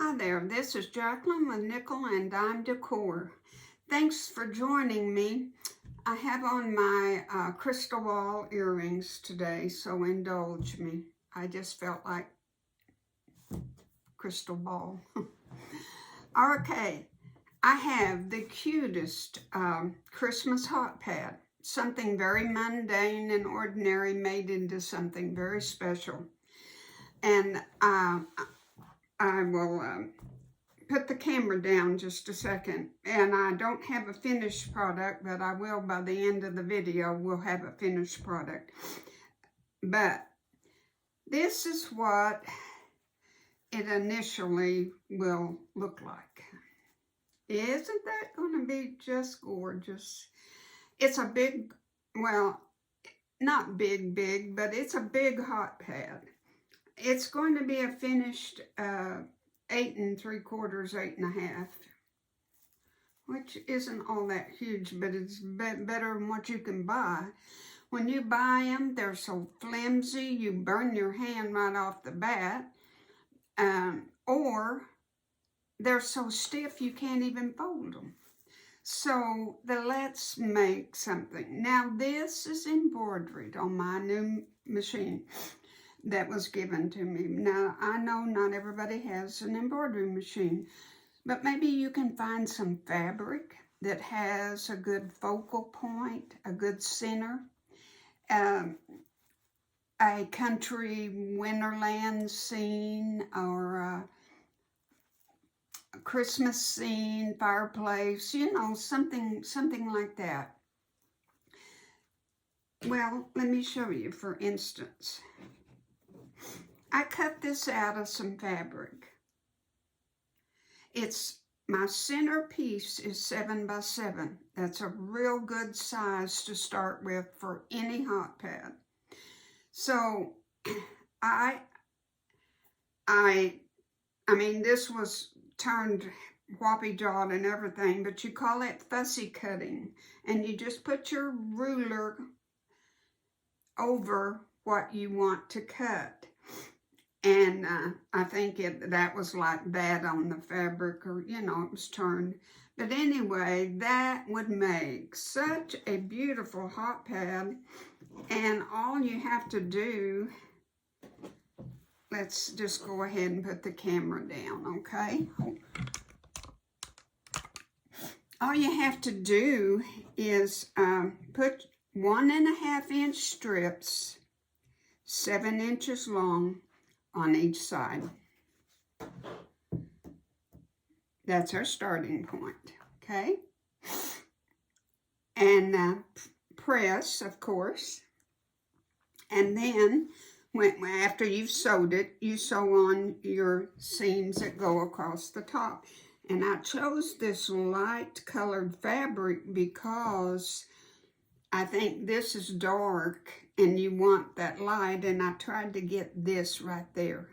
Hi there, this is Jacqueline with Nickel and Dime Decor. Thanks for joining me. I have on my crystal ball earrings today, so indulge me. I just felt like crystal ball. Okay, I have the cutest Christmas hot pad. Something very mundane and ordinary made into something very special. And I will put the camera down just a second. And I don't have a finished product, but I will by the end of the video. We'll have a finished product. But this is what it initially will look like. Isn't that going to be just gorgeous? It's a big, well, not big, but it's a big hot pad. It's going to be a finished 8 3/4, 8 1/2, which isn't all that huge, but it's better than what you can buy. When you buy them, they're so flimsy, you burn your hand right off the bat, or they're so stiff you can't even fold them. So let's make something. Now this is embroidered on my new machine that was given to me. Now, I know not everybody has an embroidery machine, but maybe you can find some fabric that has a good focal point, a good center, a country winterland scene, or a Christmas scene, fireplace, you know, something like that. Well, let me show you, for instance. I cut this out of some fabric. My center piece is 7 by 7. That's a real good size to start with for any hot pad. So I mean, this was turned whoppy-jawed and everything, but you call it fussy cutting, and you just put your ruler over what you want to cut. And I think that was like that on the fabric, or, you know, it was turned. But anyway, that would make such a beautiful hot pad. And all you have to do, let's just go ahead and put the camera down, okay? All you have to do is put 1.5 inch strips, 7 inches long, on each side. That's our starting point, okay? And press, of course. And then, after you've sewed it, you sew on your seams that go across the top. And I chose this light colored fabric because I think this is dark and you want that light, and I tried to get this right there.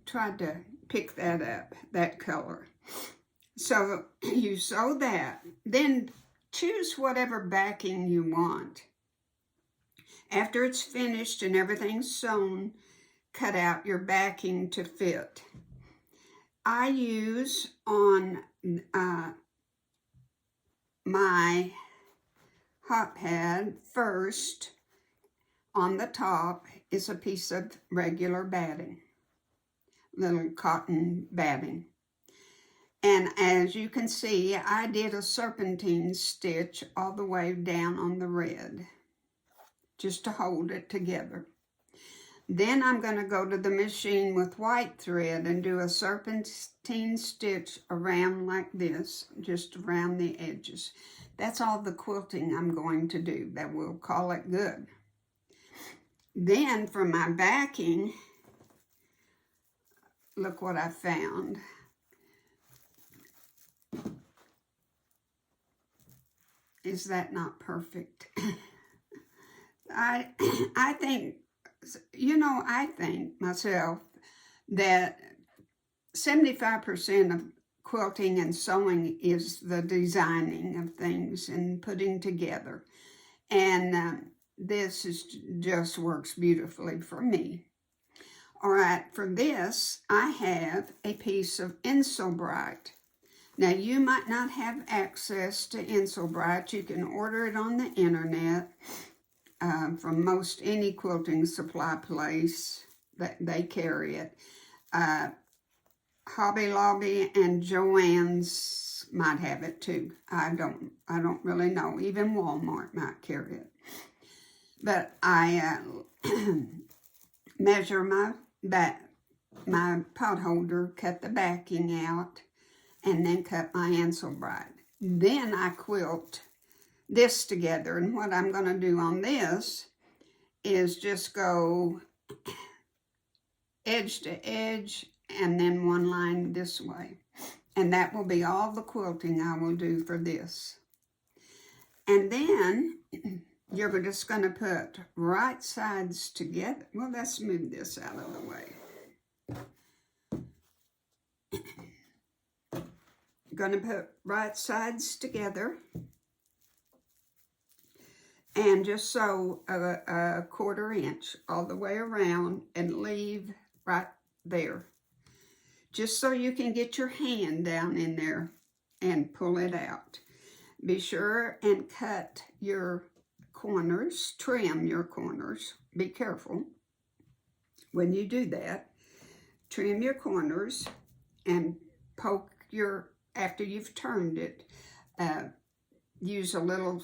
Tried to pick that up, that color. So you sew that. Then choose whatever backing you want. After it's finished and everything's sewn, cut out your backing to fit. I use on my hot pad, first on the top is a piece of regular batting, little cotton batting. And as you can see, I did a serpentine stitch all the way down on the red, just to hold it together. Then I'm going to go to the machine with white thread and do a serpentine stitch around like this, just around the edges. That's all the quilting I'm going to do. That will call it good. Then for my backing, look what I found. Is that not perfect? I think, you know, I think myself that 75% of quilting and sewing is the designing of things and putting together. And this just works beautifully for me. All right, for this, I have a piece of Insulbright. Now, you might not have access to Insulbright. You can order it on the internet from most any quilting supply place that they carry it. Hobby Lobby and Joann's might have it too. I don't really know. Even Walmart might carry it. But I measure my pot holder, cut the backing out, and then cut my Insulbright. Then I quilt this together, and what I'm going to do on this is just go edge to edge and then one line this way. And that will be all the quilting I will do for this. And then you're just going to put right sides together. Well, let's move this out of the way. Going to put right sides together and just sew a 1/4 inch all the way around and leave right there, just so you can get your hand down in there and pull it out. Be sure and cut your corners, trim your corners. Be careful when you do that. Trim your corners and poke your, after you've turned it, use a little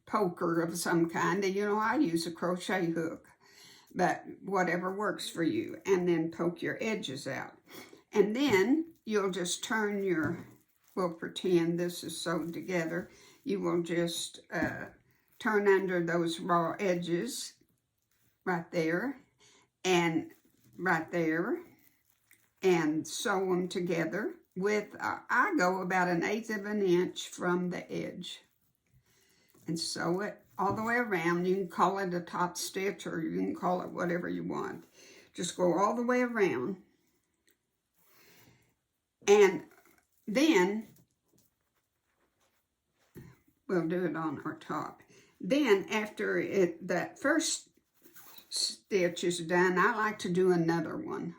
poker of some kind. And you know, I use a crochet hook, but whatever works for you. And then poke your edges out. And then you'll just turn your, we'll pretend this is sewed together. You will just turn under those raw edges right there and right there and sew them together with, I go about 1/8 of an inch from the edge and sew it all the way around. You can call it a top stitch or you can call it whatever you want. Just go all the way around. And then we'll do it on our top. Then after that first stitch is done, I like to do another one.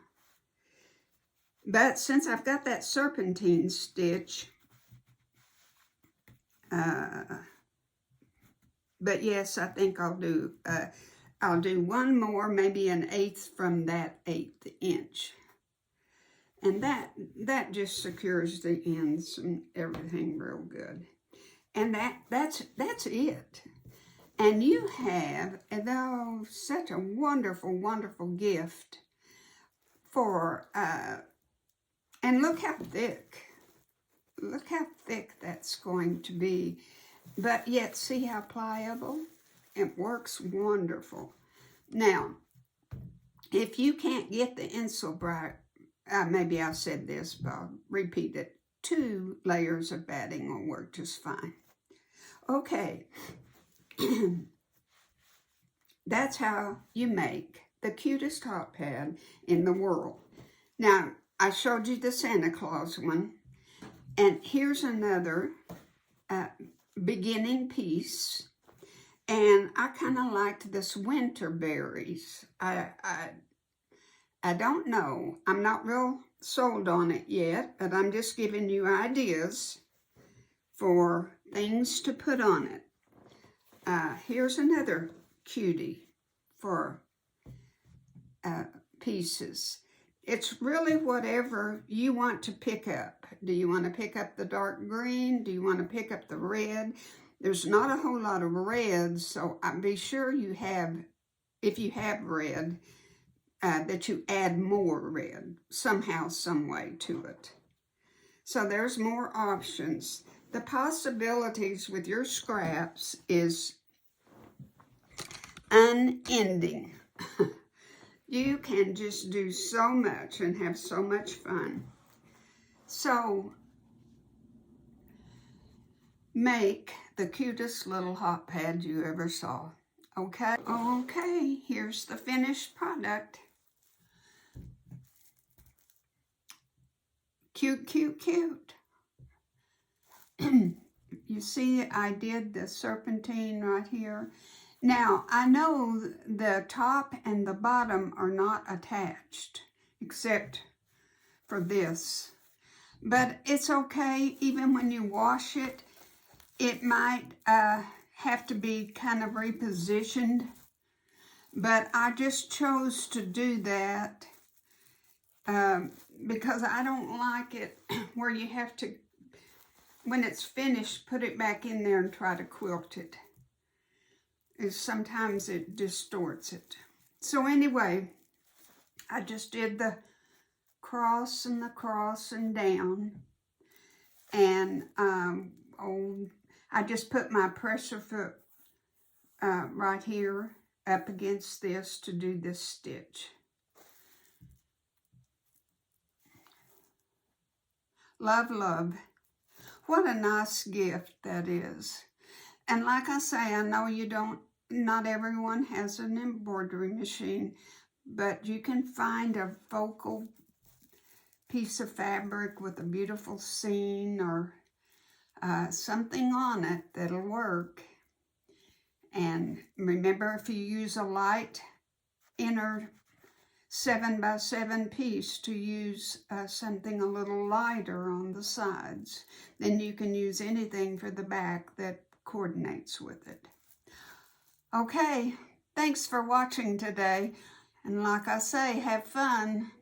But since I've got that serpentine stitch, but yes, I think I'll do one more, maybe 1/8 from that 1/8 inch. And that just secures the ends and everything real good. And that's it. And you have, such a wonderful, wonderful gift for, and look how thick that's going to be. But yet, see how pliable? It works wonderful. Now, if you can't get the Insulbright, maybe I said this, but I'll repeat it. 2 layers of batting will work just fine. Okay. That's how you make the cutest hot pad in the world. Now, I showed you the Santa Claus one, and here's another beginning piece. And I kind of liked this winter berries. I don't know. I'm not real sold on it yet, but I'm just giving you ideas for things to put on it. Here's another cutie for pieces. It's really whatever you want to pick up. Do you want to pick up the dark green? Do you want to pick up the red? There's not a whole lot of reds, so be sure you have, if you have red, that you add more red somehow, some way to it. So there's more options. The possibilities with your scraps is unending. You can just do so much and have so much fun. So make the cutest little hot pad you ever saw. Okay? Okay, here's the finished product. Cute, cute, cute. You see, I did the serpentine right here. Now, I know the top and the bottom are not attached, except for this. But it's okay, even when you wash it, it might have to be kind of repositioned. But I just chose to do that because I don't like it where you have to, when it's finished, put it back in there and try to quilt it. Sometimes it distorts it. So anyway, I just did the cross and down. And I just put my pressure foot right here up against this to do this stitch. Love, love. What a nice gift that is. And like I say, I know not everyone has an embroidery machine, but you can find a focal piece of fabric with a beautiful scene or something on it that'll work. And remember, if you use a light inner 7x7 piece, to use something a little lighter on the sides. Then you can use anything for the back that coordinates with it. Okay, thanks for watching today. And like I say, have fun.